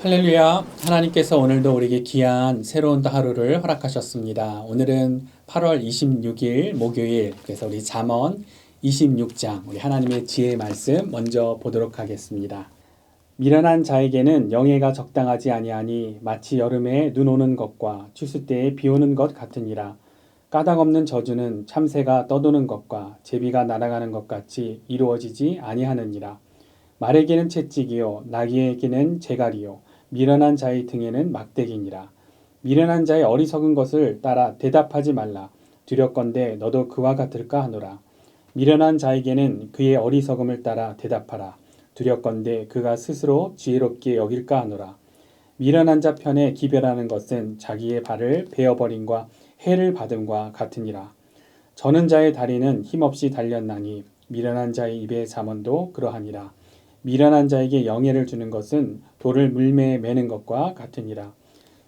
할렐루야. 하나님께서 오늘도 우리에게 귀한 새로운 하루를 허락하셨습니다. 오늘은 8월 26일 목요일, 그래서 우리 잠언 26장, 우리 하나님의 지혜의 말씀 먼저 보도록 하겠습니다. 미련한 자에게는 영예가 적당하지 아니하니 마치 여름에 눈 오는 것과 추수 때에 비 오는 것 같으니라. 까닭없는 저주는 참새가 떠도는 것과 제비가 날아가는 것 같이 이루어지지 아니하느니라. 말에게는 채찍이요 나귀에게는 재갈이요 미련한 자의 등에는 막대기니라. 미련한 자의 어리석은 것을 따라 대답하지 말라. 두렵건대 너도 그와 같을까 하노라. 미련한 자에게는 그의 어리석음을 따라 대답하라. 두렵건대 그가 스스로 지혜롭게 여길까 하노라. 미련한 자 편에 기별하는 것은 자기의 발을 베어버림과 해를 받음과 같으니라. 저는 자의 다리는 힘없이 달렸나니 미련한 자의 입의 잠언도 그러하니라. 미련한 자에게 영예를 주는 것은 돌을 물매에 매는 것과 같으니라.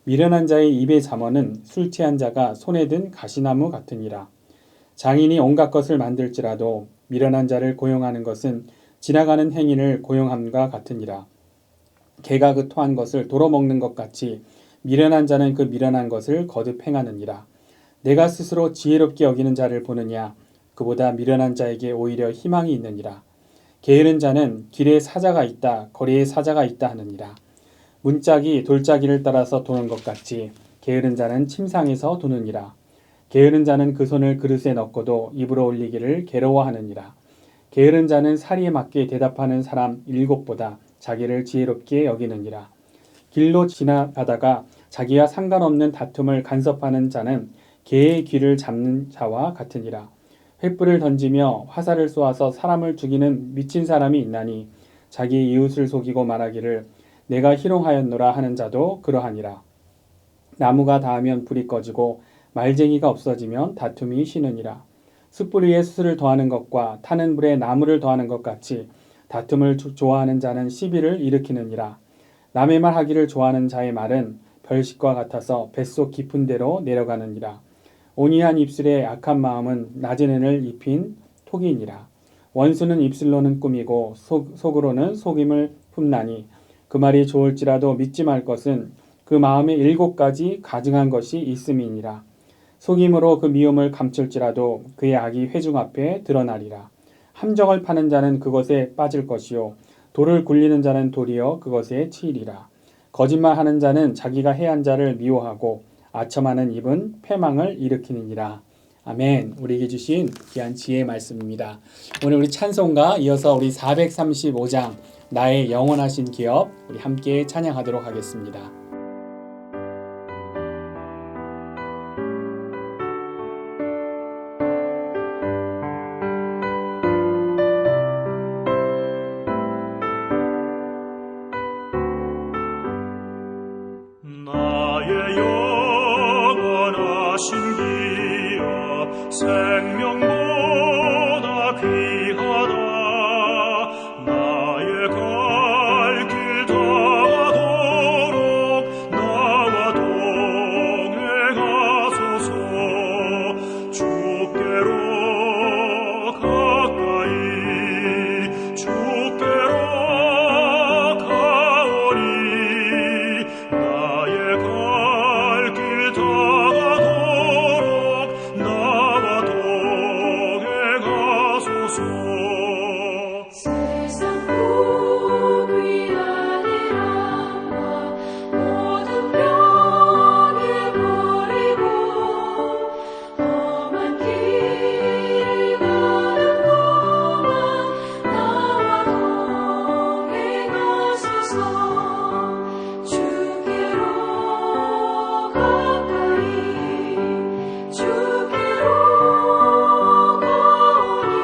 미련한 자의 입의 잠언은 술 취한 자가 손에 든 가시나무 같으니라. 장인이 온갖 것을 만들지라도 미련한 자를 고용하는 것은 지나가는 행인을 고용함과 같으니라. 개가 그 토한 것을 도로 먹는 것 같이 미련한 자는 그 미련한 것을 거듭 행하느니라. 내가 스스로 지혜롭게 여기는 자를 보느냐? 그보다 미련한 자에게 오히려 희망이 있느니라. 게으른 자는 길에 사자가 있다, 거리에 사자가 있다 하느니라. 문짝이 돌짝이를 따라서 도는 것 같이 게으른 자는 침상에서 도느니라. 게으른 자는 그 손을 그릇에 넣고도 입으로 올리기를 괴로워하느니라. 게으른 자는 사리에 맞게 대답하는 사람 7보다 자기를 지혜롭게 여기느니라. 길로 지나가다가 자기와 상관없는 다툼을 간섭하는 자는 개의 귀를 잡는 자와 같으니라. 횃불을 던지며 화살을 쏘아서 사람을 죽이는 미친 사람이 있나니 자기 이웃을 속이고 말하기를 내가 희롱하였노라 하는 자도 그러하니라. 나무가 닿으면 불이 꺼지고 말쟁이가 없어지면 다툼이 쉬느니라. 숯불 위에 숯을 더하는 것과 타는 불에 나무를 더하는 것 같이 다툼을 좋아하는 자는 시비를 일으키느니라. 남의 말 하기를 좋아하는 자의 말은 별식과 같아서 뱃속 깊은 데로 내려가느니라. 온유한 입술에 악한 마음은 낮은 애를 입힌 톡이니라. 원수는 입술로는 꾸미고 속으로는 속임을 품나니 그 말이 좋을지라도 믿지 말 것은 그 마음에 7가지 가증한 것이 있음이니라. 속임으로 그 미움을 감출지라도 그의 악이 회중 앞에 드러나리라. 함정을 파는 자는 그것에 빠질 것이요 돌을 굴리는 자는 도리어 그것에 치이리라. 거짓말하는 자는 자기가 해한 자를 미워하고 아첨하는 입은 패망을 일으키느니라. 아멘. 우리에게 주신 귀한 지혜의 말씀입니다. 오늘 우리 찬송가 이어서 우리 435장 나의 영원하신 기업 우리 함께 찬양하도록 하겠습니다. 생명보다 귀하다. 나의 갈 길 다가도록 나와 동행하소서. 주께로 가까이 주께로 가오리. 나의 갈 길 다가도록 나와 동행하소서. 세상 복 위하리라 모든 병을 버리고 험한 길을 가는 동안 나와 동행하소서. 주께로 가까이 주께로 가오리.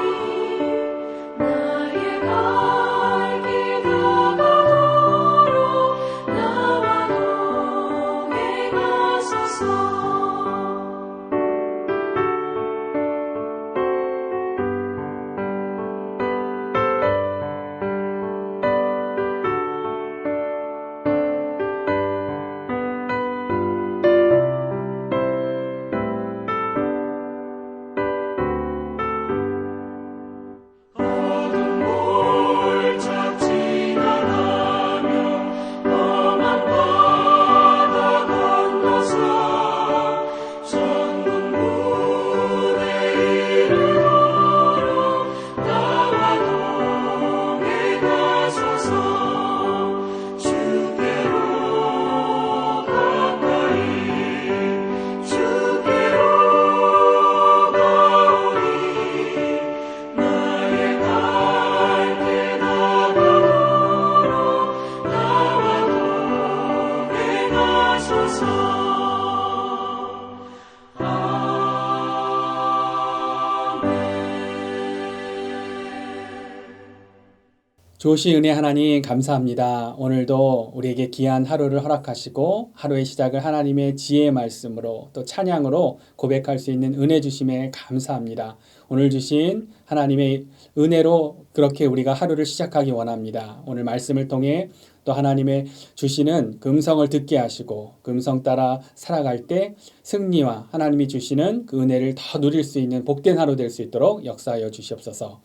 좋으신 은혜 하나님 감사합니다. 오늘도 우리에게 귀한 하루를 허락하시고 하루의 시작을 하나님의 지혜의 말씀으로 또 찬양으로 고백할 수 있는 은혜 주심에 감사합니다. 오늘 주신 하나님의 은혜로 그렇게 우리가 하루를 시작하기 원합니다. 오늘 말씀을 통해 또 하나님의 주시는 그 음성을 듣게 하시고 그 음성 따라 살아갈 때 승리와 하나님이 주시는 그 은혜를 더 누릴 수 있는 복된 하루 될 수 있도록 역사하여 주시옵소서.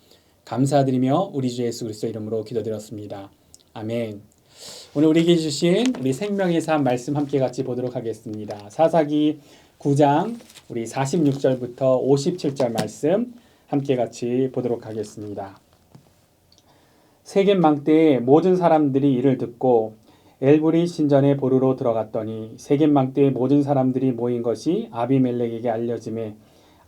감사드리며 우리 주 예수 그리스도 이름으로 기도드렸습니다. 아멘. 오늘 우리에게 주신 우리 생명의 삶 말씀 함께 같이 보도록 하겠습니다. 사사기 9장 우리 46절부터 57절 말씀 함께 같이 보도록 하겠습니다. 세겜 망대에 모든 사람들이 이를 듣고 엘브리 신전에 보르러 들어갔더니 세겜 망대에 모든 사람들이 모인 것이 아비멜렉에게 알려지매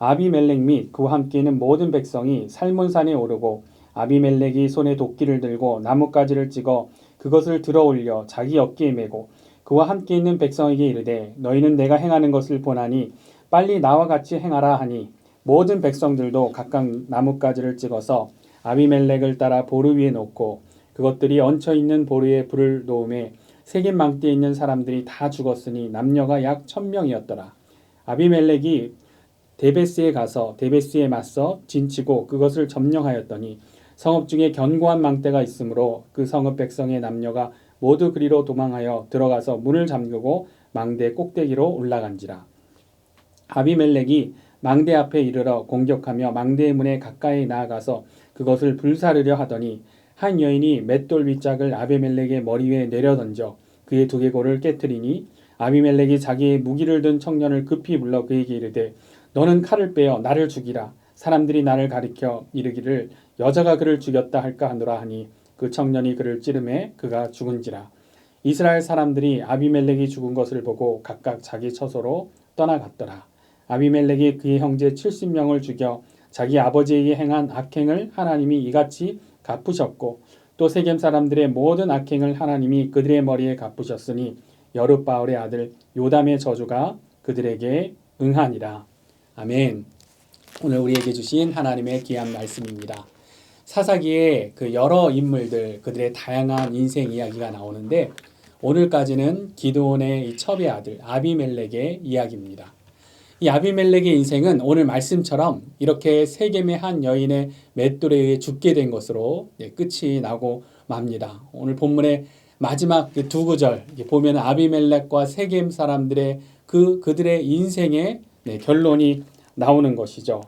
아비멜렉 및 그와 함께 있는 모든 백성이 살몬산에 오르고 아비멜렉이 손에 도끼를 들고 나뭇가지를 찍어 그것을 들어올려 자기 어깨에 메고 그와 함께 있는 백성에게 이르되 너희는 내가 행하는 것을 보나니 빨리 나와 같이 행하라 하니 모든 백성들도 각각 나뭇가지를 찍어서 아비멜렉을 따라 보르 위에 놓고 그것들이 얹혀 있는 보르에 불을 놓음에 세겜 망대에 있는 사람들이 다 죽었으니 남녀가 약 1000명이었더라. 아비멜렉이 데베스에 가서 데베스에 맞서 진치고 그것을 점령하였더니 성읍 중에 견고한 망대가 있으므로 그 성읍 백성의 남녀가 모두 그리로 도망하여 들어가서 문을 잠그고 망대 꼭대기로 올라간지라. 아비멜렉이 망대 앞에 이르러 공격하며 망대의 문에 가까이 나아가서 그것을 불사르려 하더니 한 여인이 맷돌 윗짝을 아비멜렉의 머리 위에 내려던져 그의 두개골을 깨뜨리니 아비멜렉이 자기의 무기를 든 청년을 급히 불러 그에게 이르되 너는 칼을 빼어 나를 죽이라. 사람들이 나를 가리켜 이르기를 여자가 그를 죽였다 할까 하노라 하니 그 청년이 그를 찌르매 그가 죽은지라. 이스라엘 사람들이 아비멜렉이 죽은 것을 보고 각각 자기 처소로 떠나갔더라. 아비멜렉이 그의 형제 70명을 죽여 자기 아버지에게 행한 악행을 하나님이 이같이 갚으셨고 또 세겜 사람들의 모든 악행을 하나님이 그들의 머리에 갚으셨으니 여룻바알의 아들 요담의 저주가 그들에게 응하니라. 아멘. 오늘 우리에게 주신 하나님의 귀한 말씀입니다. 사사기에 그 여러 인물들 그들의 다양한 인생 이야기가 나오는데 오늘까지는 기드온의 이 첩의 아들 아비멜렉의 이야기입니다. 이 아비멜렉의 인생은 오늘 말씀처럼 이렇게 세겜의 한 여인의 맷돌에 의해 죽게 된 것으로 끝이 나고 맙니다. 오늘 본문의 마지막 두 구절 보면 아비멜렉과 세겜 사람들의 그들의 인생의 결론이 나오는 것이죠.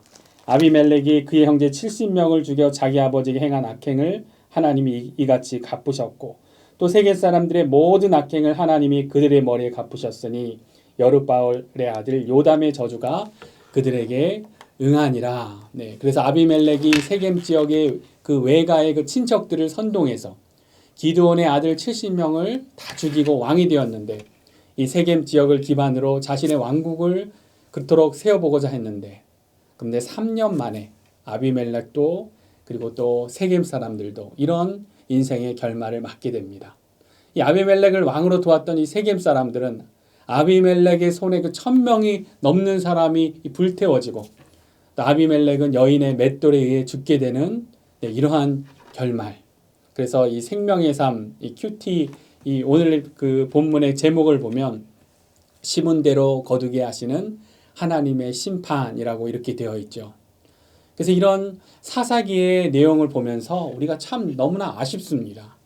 아비멜렉이 그의 형제 70명을 죽여 자기 아버지에게 행한 악행을 하나님이 이같이 갚으셨고 또 세겜 사람들의 모든 악행을 하나님이 그들의 머리에 갚으셨으니 여룻바알의 아들 요담의 저주가 그들에게 응하니라. 그래서 아비멜렉이 세겜 지역의 그 외가의 그 친척들을 선동해서 기드온의 아들 70명을 다 죽이고 왕이 되었는데 이 세겜 지역을 기반으로 자신의 왕국을 그토록 세워보고자 했는데 그런데 3년 만에 아비멜렉도 그리고 또 세겜 사람들도 이런 인생의 결말을 맞게 됩니다. 이 아비멜렉을 왕으로 도왔던 이 세겜 사람들은 아비멜렉의 손에 그 1000명이 넘는 사람이 불태워지고 또 아비멜렉은 여인의 맷돌에 의해 죽게 되는 이러한 결말. 그래서 이 생명의 삶, 이 큐티, 이 오늘 그 본문의 제목을 보면 심은 대로 거두게 하시는 하나님의 심판이라고 이렇게 되어 있죠. 그래서 이런 사사기의 내용을 보면서 우리가 참 너무나 아쉽습니다.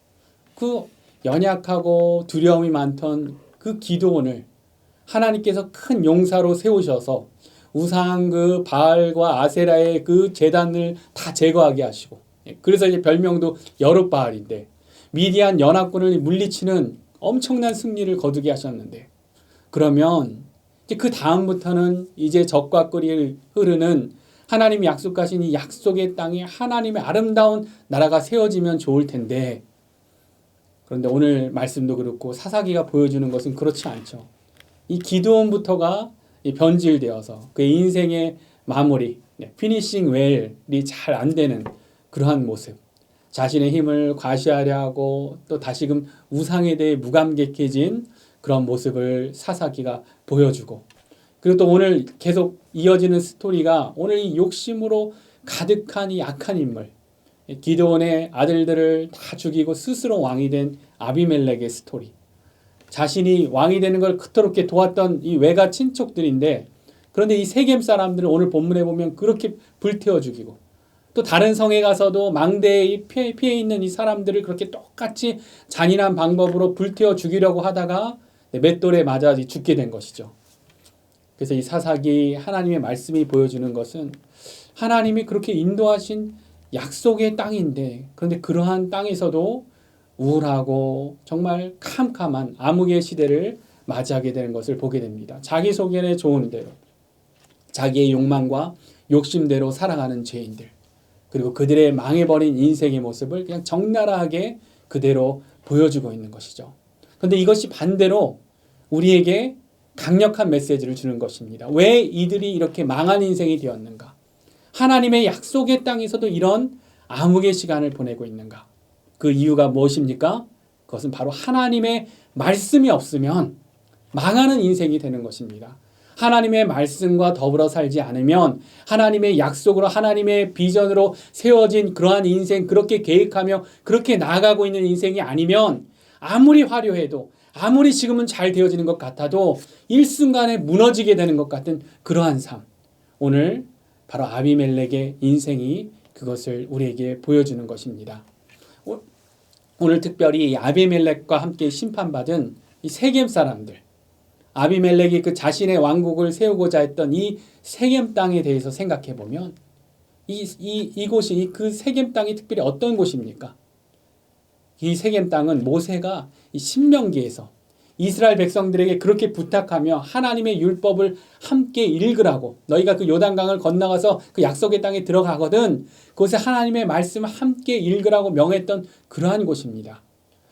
그 연약하고 두려움이 많던 그 기드온을 하나님께서 큰 용사로 세우셔서 우상 그 바알과 아세라의 그 제단을 다 제거하게 하시고 그래서 이제 별명도 여룻바알인데 미디안 연합군을 물리치는 엄청난 승리를 거두게 하셨는데 그러면 이제 그 다음부터는 이제 적과 꿀이 흐르는 하나님이 약속하신 이 약속의 땅에 하나님의 아름다운 나라가 세워지면 좋을 텐데 그런데 오늘 말씀도 그렇고 사사기가 보여주는 것은 그렇지 않죠. 이 기드온부터가 변질되어서 그의 인생의 마무리, 피니싱 웰이 잘 안 되는 그러한 모습. 자신의 힘을 과시하려 하고 또 다시금 우상에 대해 무감격해진 그런 모습을 사사기가 보여주고 그리고 또 오늘 계속 이어지는 스토리가 오늘 이 욕심으로 가득한 이 악한 인물 기드온의 아들들을 다 죽이고 스스로 왕이 된 아비멜렉의 스토리. 자신이 왕이 되는 걸 그토록 도왔던 이 외가 친척들인데, 그런데 이 세겜 사람들을 오늘 본문에 보면 그렇게 불태워 죽이고, 또 다른 성에 가서도 망대에 피해 있는 이 사람들을 그렇게 똑같이 잔인한 방법으로 불태워 죽이려고 하다가 맷돌에 맞아 죽게 된 것이죠. 그래서 이 사사기 하나님의 말씀이 보여주는 것은 하나님이 그렇게 인도하신 약속의 땅인데, 그런데 그러한 땅에서도 우울하고 정말 캄캄한 암흑의 시대를 맞이하게 되는 것을 보게 됩니다. 자기소견에 좋은 대로, 자기의 욕망과 욕심대로 살아가는 죄인들, 그리고 그들의 망해버린 인생의 모습을 그냥 적나라하게 그대로 보여주고 있는 것이죠. 그런데 이것이 반대로 우리에게 강력한 메시지를 주는 것입니다. 왜 이들이 이렇게 망한 인생이 되었는가? 하나님의 약속의 땅에서도 이런 암흑의 시간을 보내고 있는가? 그 이유가 무엇입니까? 그것은 바로 하나님의 말씀이 없으면 망하는 인생이 되는 것입니다. 하나님의 말씀과 더불어 살지 않으면, 하나님의 약속으로, 하나님의 비전으로 세워진 그러한 인생, 그렇게 계획하며 그렇게 나아가고 있는 인생이 아니면 아무리 화려해도, 아무리 지금은 잘 되어지는 것 같아도 일순간에 무너지게 되는 것 같은 그러한 삶. 오늘 바로 아비멜렉의 인생이 그것을 우리에게 보여주는 것입니다. 오늘 특별히 아비멜렉과 함께 심판받은 이 세겜 사람들, 아비멜렉이 그 자신의 왕국을 세우고자 했던 이 세겜 땅에 대해서 생각해 보면 이곳이, 그 세겜 땅이 특별히 어떤 곳입니까? 이 세겜 땅은 모세가 이 신명기에서 이스라엘 백성들에게 그렇게 부탁하며 하나님의 율법을 함께 읽으라고, 너희가 그 요단강을 건너가서 그 약속의 땅에 들어가거든 그곳에 하나님의 말씀을 함께 읽으라고 명했던 그러한 곳입니다.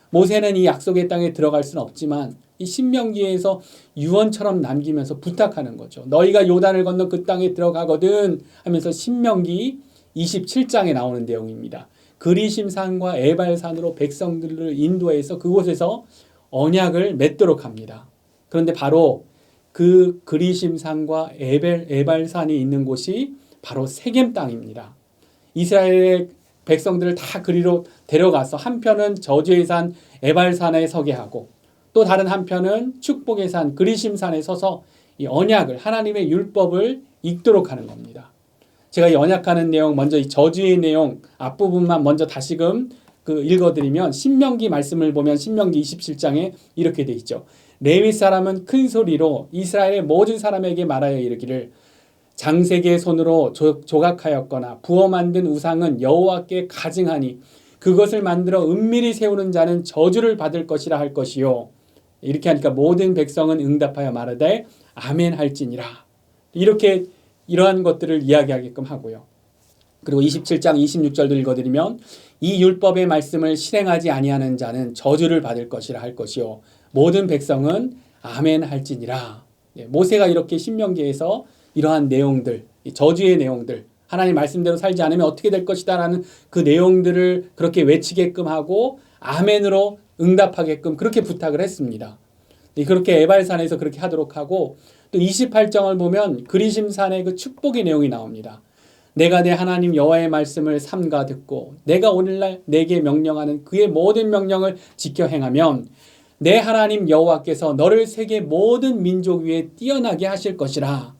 모세는 이 약속의 땅에 들어갈 수는 없지만 이 신명기에서 유언처럼 남기면서 부탁하는 거죠. 너희가 요단을 건너 그 땅에 들어가거든 하면서 신명기 27장에 나오는 내용입니다. 그리심산과 에발산으로 백성들을 인도해서 그곳에서 언약을 맺도록 합니다. 그런데 바로 그 그리심산과 에발산이 있는 곳이 바로 세겜 땅입니다. 이스라엘의 백성들을 다 그리로 데려가서 한편은 저주의 산 에발산에 서게 하고, 또 다른 한편은 축복의 산 그리심산에 서서 이 언약을, 하나님의 율법을 읽도록 하는 겁니다. 제가 이 언약하는 내용, 먼저 이 저주의 내용 앞부분만 먼저 다시금 읽어드리면, 신명기 말씀을 보면 신명기 27장에 이렇게 돼 있죠. 레위 사람은 큰 소리로 이스라엘의 모든 사람에게 말하여 이르기를, 장색의 손으로 조각하였거나 부어 만든 우상은 여호와께 가증하니 그것을 만들어 은밀히 세우는 자는 저주를 받을 것이라 할 것이요. 이렇게 하니까 모든 백성은 응답하여 말하되 아멘 할지니라. 이렇게 이러한 것들을 이야기하게끔 하고요. 그리고 27장 26절도 읽어드리면, 이 율법의 말씀을 실행하지 아니하는 자는 저주를 받을 것이라 할 것이요 모든 백성은 아멘 할지니라. 모세가 이렇게 신명기에서 이러한 내용들, 저주의 내용들, 하나님 말씀대로 살지 않으면 어떻게 될 것이다 라는 그 내용들을 그렇게 외치게끔 하고 아멘으로 응답하게끔 그렇게 부탁을 했습니다. 그렇게 에발산에서 그렇게 하도록 하고, 또 28장을 보면 그리심산의 그 축복의 내용이 나옵니다. 내가 내 하나님 여호와의 말씀을 삼가 듣고 내가 오늘날 내게 명령하는 그의 모든 명령을 지켜 행하면 내 하나님 여호와께서 너를 세계 모든 민족 위에 뛰어나게 하실 것이라.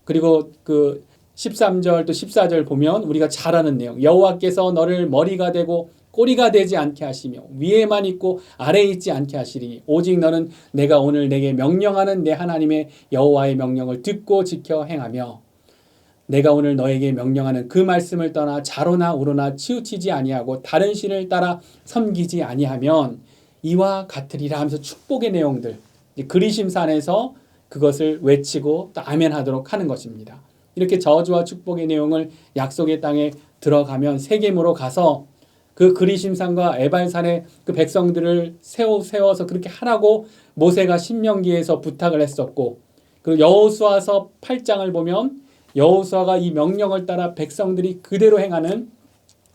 그리고 그 13절 또 14절 보면 우리가 잘 아는 내용, 여호와께서 너를 머리가 되고 꼬리가 되지 않게 하시며 위에만 있고 아래에 있지 않게 하시리니 오직 너는 내가 오늘 내게 명령하는 내 하나님의 여호와의 명령을 듣고 지켜 행하며 내가 오늘 너에게 명령하는 그 말씀을 떠나 좌로나 우로나 치우치지 아니하고 다른 신을 따라 섬기지 아니하면 이와 같으리라 하면서 축복의 내용들, 그리심산에서 그것을 외치고 또 아멘하도록 하는 것입니다. 이렇게 저주와 축복의 내용을 약속의 땅에 들어가면 세겜으로 가서 그 그리심산과 에발산의 그 백성들을 세워서 그렇게 하라고 모세가 신명기에서 부탁을 했었고, 그리고 여호수아서 8장을 보면 여호수아가 이 명령을 따라 백성들이 그대로 행하는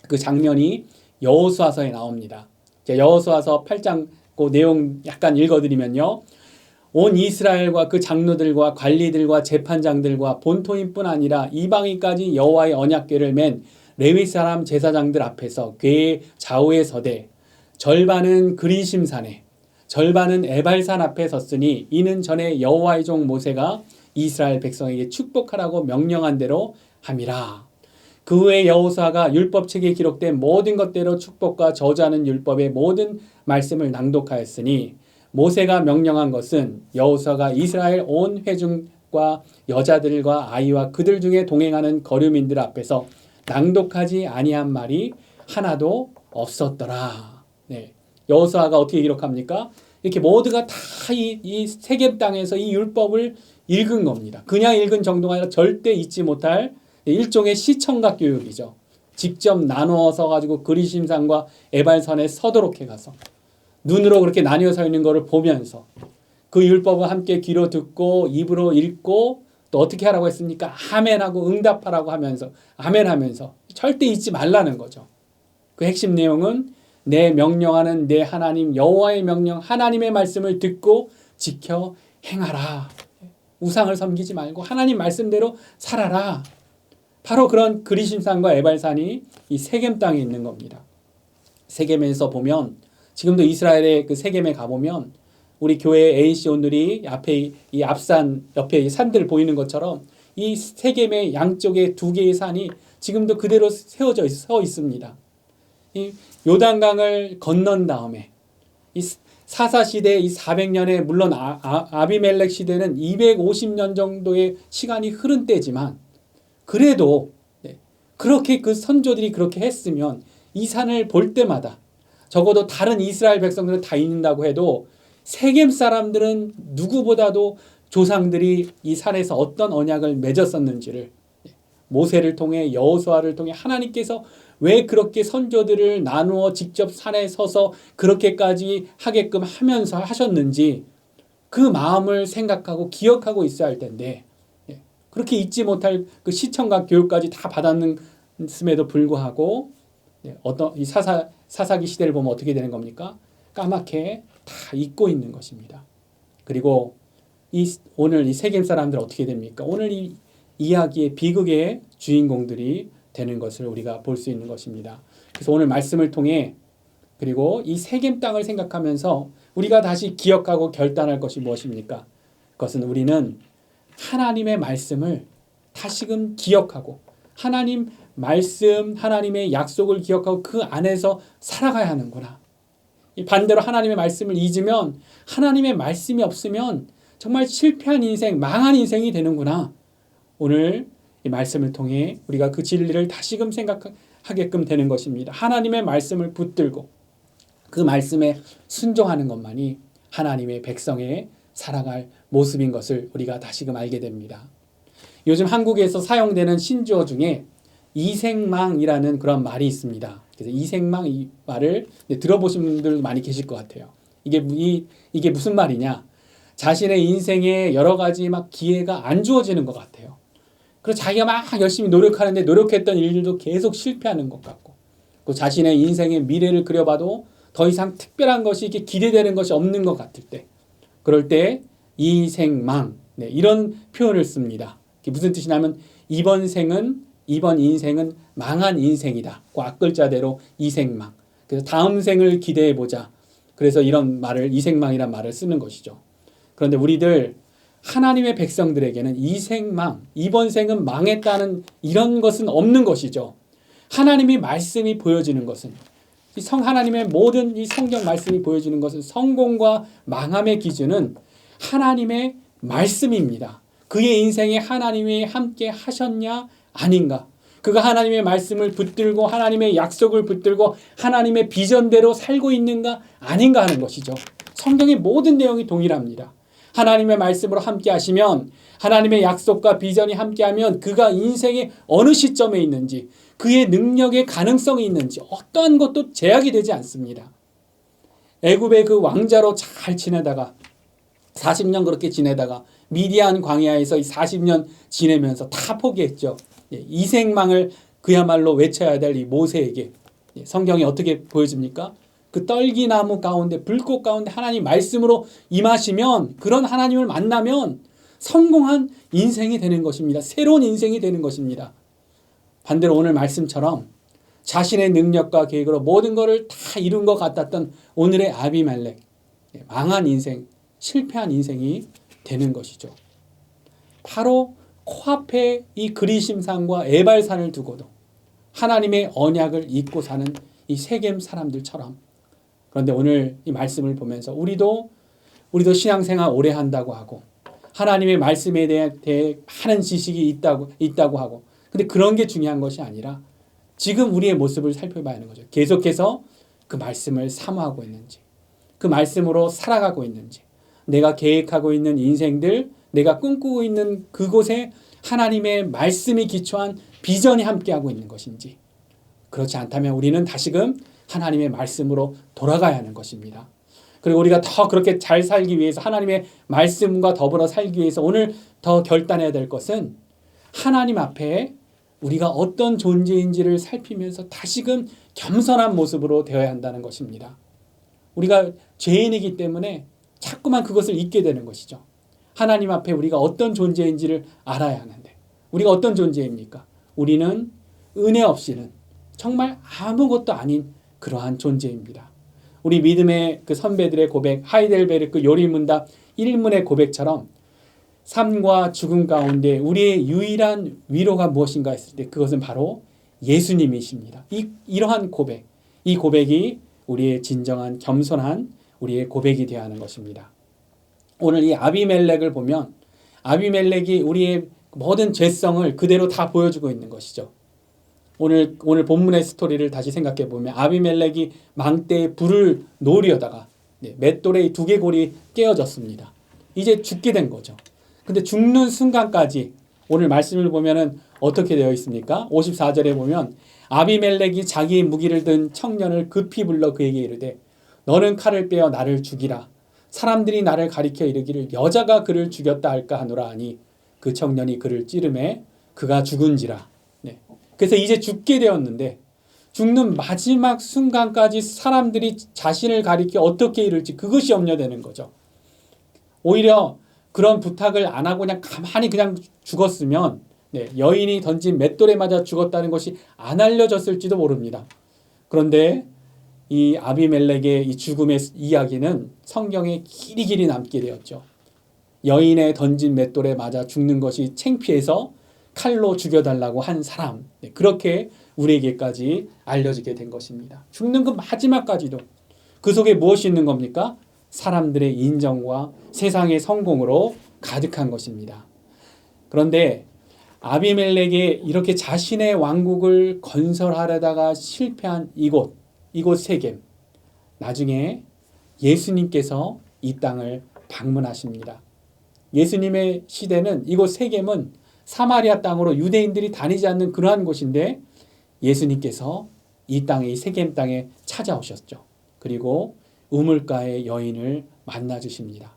그 장면이 여호수아서에 나옵니다. 여호수아서 8장 그 내용 약간 읽어드리면요. 온 이스라엘과 그 장로들과 관리들과 재판장들과 본토인뿐 아니라 이방인까지 여호와의 언약궤를 맨 레위 사람 제사장들 앞에서 궤 좌우에 서되 절반은 그리심산에 절반은 에발산 앞에 섰으니 이는 전에 여호와의 종 모세가 이스라엘 백성에게 축복하라고 명령한 대로 함이라. 그 후에 여호수아가 율법책에 기록된 모든 것대로 축복과 저주하는 율법의 모든 말씀을 낭독하였으니 모세가 명령한 것은 여호수아가 이스라엘 온 회중과 여자들과 아이와 그들 중에 동행하는 거류민들 앞에서 낭독하지 아니한 말이 하나도 없었더라. 네. 여호수아가 어떻게 기록합니까? 이렇게 모두가 다 이 세겜 땅에서 이 율법을 읽은 겁니다. 그냥 읽은 정도가 아니라 절대 잊지 못할 일종의 시청각 교육이죠. 직접 나누어서 가지고 그리심산과 에발산에 서도록 해가서 눈으로 그렇게 나뉘어 서 있는 것을 보면서 그 율법을 함께 귀로 듣고 입으로 읽고 또 어떻게 하라고 했습니까? 아멘하고 응답하라고 하면서 아멘하면서 절대 잊지 말라는 거죠. 그 핵심 내용은 내 명령하는 내 하나님 여호와의 명령 하나님의 말씀을 듣고 지켜 행하라. 우상을 섬기지 말고 하나님 말씀대로 살아라. 바로 그런 그리심산과 에발산이 이 세겜 땅에 있는 겁니다. 세겜에서 보면 지금도 이스라엘의 그 세겜에 가보면 우리 교회 AC 온누리 앞에 이 앞산 옆에 이 산들 보이는 것처럼 이 세겜의 양쪽에 두 개의 산이 지금도 그대로 세워져 서 있습니다. 이 요단강을 건넌 다음에 이 사사 시대 이 400년에 물론 아비멜렉 시대는 250년 정도의 시간이 흐른 때지만 그래도 그렇게 그 선조들이 그렇게 했으면 이 산을 볼 때마다 적어도 다른 이스라엘 백성들은 다 잊는다고 해도 세겜 사람들은 누구보다도 조상들이 이 산에서 어떤 언약을 맺었었는지를 모세를 통해 여호수아를 통해 하나님께서 왜 그렇게 선조들을 나누어 직접 산에 서서 그렇게까지 하게끔 하면서 하셨는지 그 마음을 생각하고 기억하고 있어야 할 텐데 그렇게 잊지 못할 그 시청각 교육까지 다 받았음에도 불구하고 어떤 이 사사기 시대를 보면 어떻게 되는 겁니까? 까맣게 다 잊고 있는 것입니다. 그리고 오늘 이 세겜 사람들 어떻게 됩니까? 오늘 이 이야기의 비극의 주인공들이 되는 것을 우리가 볼 수 있는 것입니다. 그래서 오늘 말씀을 통해 그리고 이 세겜 땅을 생각하면서 우리가 다시 기억하고 결단할 것이 무엇입니까? 그것은 우리는 하나님의 말씀을 다시금 기억하고 하나님 말씀, 하나님의 약속을 기억하고 그 안에서 살아가야 하는구나. 반대로 하나님의 말씀을 잊으면 하나님의 말씀이 없으면 정말 실패한 인생, 망한 인생이 되는구나. 오늘 이 말씀을 통해 우리가 그 진리를 다시금 생각하게끔 되는 것입니다. 하나님의 말씀을 붙들고 그 말씀에 순종하는 것만이 하나님의 백성의 살아갈 모습인 것을 우리가 다시금 알게 됩니다. 요즘 한국에서 사용되는 신조어 중에 이생망이라는 그런 말이 있습니다. 그래서 이생망 이 말을 들어보신 분들도 많이 계실 것 같아요. 이게 무슨 말이냐? 자신의 인생에 여러 가지 막 기회가 안 주어지는 것 같아요. 그래서 자기가 막 열심히 노력하는데 노력했던 일들도 계속 실패하는 것 같고, 그 자신의 인생의 미래를 그려봐도 더 이상 특별한 것이 이렇게 기대되는 것이 없는 것 같을 때, 그럴 때 이생망 이런 표현을 씁니다. 그게 무슨 뜻이냐면 이번 인생은 망한 인생이다. 그 앞글자대로 이생망. 그래서 다음 생을 기대해 보자. 그래서 이런 말을 이생망이란 말을 쓰는 것이죠. 그런데 우리들 하나님의 백성들에게는 이생망, 이번 생은 망했다는 이런 것은 없는 것이죠. 하나님의 말씀이 보여지는 것은 하나님의 모든 이 성경 말씀이 보여주는 것은 성공과 망함의 기준은 하나님의 말씀입니다. 그의 인생에 하나님이 함께 하셨냐 아닌가. 그가 하나님의 말씀을 붙들고 하나님의 약속을 붙들고 하나님의 비전대로 살고 있는가 아닌가 하는 것이죠. 성경의 모든 내용이 동일합니다. 하나님의 말씀으로 함께 하시면 하나님의 약속과 비전이 함께하면 그가 인생의 어느 시점에 있는지 그의 능력의 가능성이 있는지 어떠한 것도 제약이 되지 않습니다. 애굽의 그 왕자로 잘 지내다가 40년 그렇게 지내다가 미디안 광야에서 40년 지내면서 다 포기했죠. 이생망을 그야말로 외쳐야 될 이 모세에게 성경이 어떻게 보여집니까? 그 떨기나무 가운데 불꽃 가운데 하나님 말씀으로 임하시면 그런 하나님을 만나면 성공한 인생이 되는 것입니다. 새로운 인생이 되는 것입니다. 반대로 오늘 말씀처럼 자신의 능력과 계획으로 모든 것을 다 이룬 것 같았던 오늘의 아비멜렉, 망한 인생, 실패한 인생이 되는 것이죠. 바로 코앞에 이 그리심산과 에발산을 두고도 하나님의 언약을 잊고 사는 이 세겜 사람들처럼, 그런데 오늘 이 말씀을 보면서 우리도 신앙생활 오래 한다고 하고 하나님의 말씀에 대해 많은 지식이 있다고 하고, 근데 그런 게 중요한 것이 아니라 지금 우리의 모습을 살펴봐야 하는 거죠. 계속해서 그 말씀을 사모하고 있는지, 그 말씀으로 살아가고 있는지, 내가 계획하고 있는 인생들, 내가 꿈꾸고 있는 그곳에 하나님의 말씀이 기초한 비전이 함께하고 있는 것인지, 그렇지 않다면 우리는 다시금 하나님의 말씀으로 돌아가야 하는 것입니다. 그리고 우리가 더 그렇게 잘 살기 위해서, 하나님의 말씀과 더불어 살기 위해서 오늘 더 결단해야 될 것은 하나님 앞에 우리가 어떤 존재인지를 살피면서 다시금 겸손한 모습으로 되어야 한다는 것입니다. 우리가 죄인이기 때문에 자꾸만 그것을 잊게 되는 것이죠. 하나님 앞에 우리가 어떤 존재인지를 알아야 하는데, 우리가 어떤 존재입니까? 우리는 은혜 없이는 정말 아무것도 아닌 그러한 존재입니다. 우리 믿음의 그 선배들의 고백, 하이델베르크 요리문답 1문의 고백처럼 삶과 죽음 가운데 우리의 유일한 위로가 무엇인가 했을 때 그것은 바로 예수님이십니다. 이러한 고백, 이 고백이 우리의 진정한 겸손한 우리의 고백이 되어야 하는 것입니다. 오늘 이 아비멜렉을 보면 아비멜렉이 우리의 모든 죄성을 그대로 다 보여주고 있는 것이죠. 오늘 본문의 스토리를 다시 생각해 보면 아비멜렉이 망대에 불을 놓으려다가 맷돌에 두개골이 깨어졌습니다. 이제 죽게 된 거죠. 근데 죽는 순간까지 오늘 말씀을 보면은 어떻게 되어 있습니까? 54절에 보면 아비멜렉이 자기의 무기를 든 청년을 급히 불러 그에게 이르되 너는 칼을 빼어 나를 죽이라. 사람들이 나를 가리켜 이르기를 여자가 그를 죽였다 할까 하노라 하니 그 청년이 그를 찌르매 그가 죽은지라. 네. 그래서 이제 죽게 되었는데 죽는 마지막 순간까지 사람들이 자신을 가리켜 어떻게 이룰지 그것이 염려되는 거죠. 오히려 그런 부탁을 안 하고 그냥 가만히 그냥 죽었으면 여인이 던진 맷돌에 맞아 죽었다는 것이 안 알려졌을지도 모릅니다. 그런데 이 아비멜렉의 이 죽음의 이야기는 성경에 길이길이 남게 되었죠. 여인의 던진 맷돌에 맞아 죽는 것이 창피해서 칼로 죽여달라고 한 사람, 그렇게 우리에게까지 알려지게 된 것입니다. 죽는 그 마지막까지도 그 속에 무엇이 있는 겁니까? 사람들의 인정과 세상의 성공으로 가득한 것입니다. 그런데 아비멜렉이 이렇게 자신의 왕국을 건설하려다가 실패한 이곳 세겜, 나중에 예수님께서 이 땅을 방문하십니다. 예수님의 시대는 이곳 세겜은 사마리아 땅으로 유대인들이 다니지 않는 그러한 곳인데 예수님께서 이 땅에, 이 세겜 땅에 찾아오셨죠. 그리고 우물가의 여인을 만나 주십니다.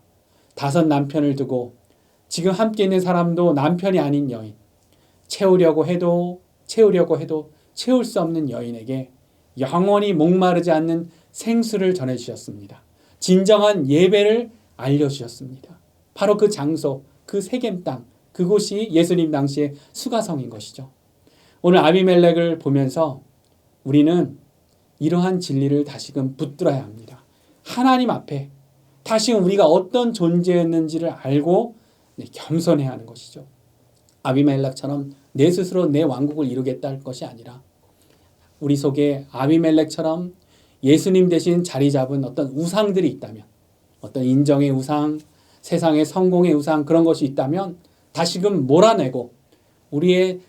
5 남편을 두고 지금 함께 있는 사람도 남편이 아닌 여인, 채우려고 해도 채울 수 없는 여인에게 영원히 목마르지 않는 생수를 전해주셨습니다. 진정한 예배를 알려주셨습니다. 바로 그 장소, 그 세겜 땅, 그곳이 예수님 당시의 수가성인 것이죠. 오늘 아비멜렉을 보면서 우리는 이러한 진리를 다시금 붙들어야 합니다. 하나님 앞에 다시금 우리가 어떤 존재였는지를 알고 겸손해야 하는 것이죠. 아비멜렉처럼 내 스스로 내 왕국을 이루겠다 할 것이 아니라 우리 속에 아비멜렉처럼 예수님 대신 자리 잡은 어떤 우상들이 있다면, 어떤 인정의 우상, 세상의 성공의 우상, 그런 것이 있다면 다시금 몰아내고 우리의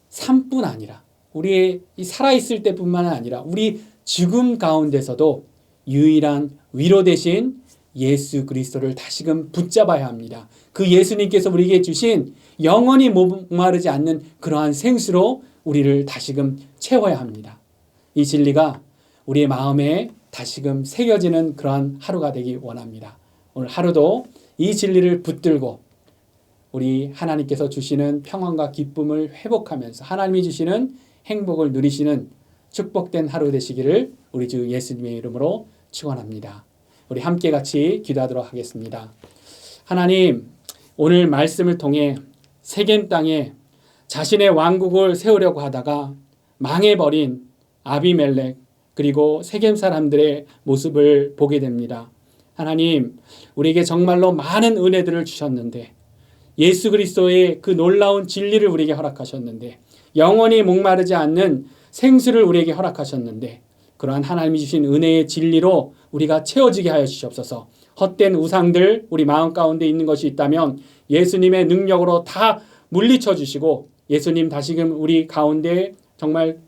삶뿐 아니라 우리의 살아있을 때뿐만 아니라 우리 죽음 가운데서도 유일한 위로 되신 예수 그리스도를 다시금 붙잡아야 합니다. 그 예수님께서 우리에게 주신 영원히 목마르지 않는 그러한 생수로 우리를 다시금 채워야 합니다. 이 진리가 우리의 마음에 다시금 새겨지는 그러한 하루가 되기 원합니다. 오늘 하루도 이 진리를 붙들고 우리 하나님께서 주시는 평안과 기쁨을 회복하면서 하나님이 주시는 행복을 누리시는 축복된 하루 되시기를 우리 주 예수님의 이름으로 축원합니다. 우리 함께 같이 기도하도록 하겠습니다. 하나님, 오늘 말씀을 통해 세겜 땅에 자신의 왕국을 세우려고 하다가 망해버린 아비멜렉 그리고 세겜 사람들의 모습을 보게 됩니다. 하나님, 우리에게 정말로 많은 은혜들을 주셨는데 예수 그리스도의 그 놀라운 진리를 우리에게 허락하셨는데 영원히 목마르지 않는 생수를 우리에게 허락하셨는데 그러한 하나님이 주신 은혜의 진리로 우리가 채워지게 하여 주시옵소서. 헛된 우상들 우리 마음 가운데 있는 것이 있다면 예수님의 능력으로 다 물리쳐 주시고 예수님 다시금 우리 가운데 정말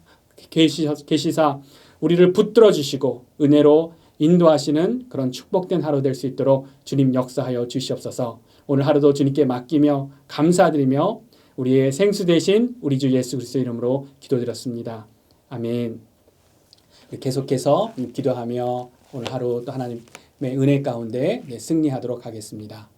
계시사 우리를 붙들어 주시고 은혜로 인도하시는 그런 축복된 하루 될 수 있도록 주님 역사하여 주시옵소서. 오늘 하루도 주님께 맡기며 감사드리며 우리의 생수 되신 우리 주 예수 그리스도 이름으로 기도드렸습니다. 아멘. 계속해서 기도하며 오늘 하루 또 하나님의 은혜 가운데 승리하도록 하겠습니다.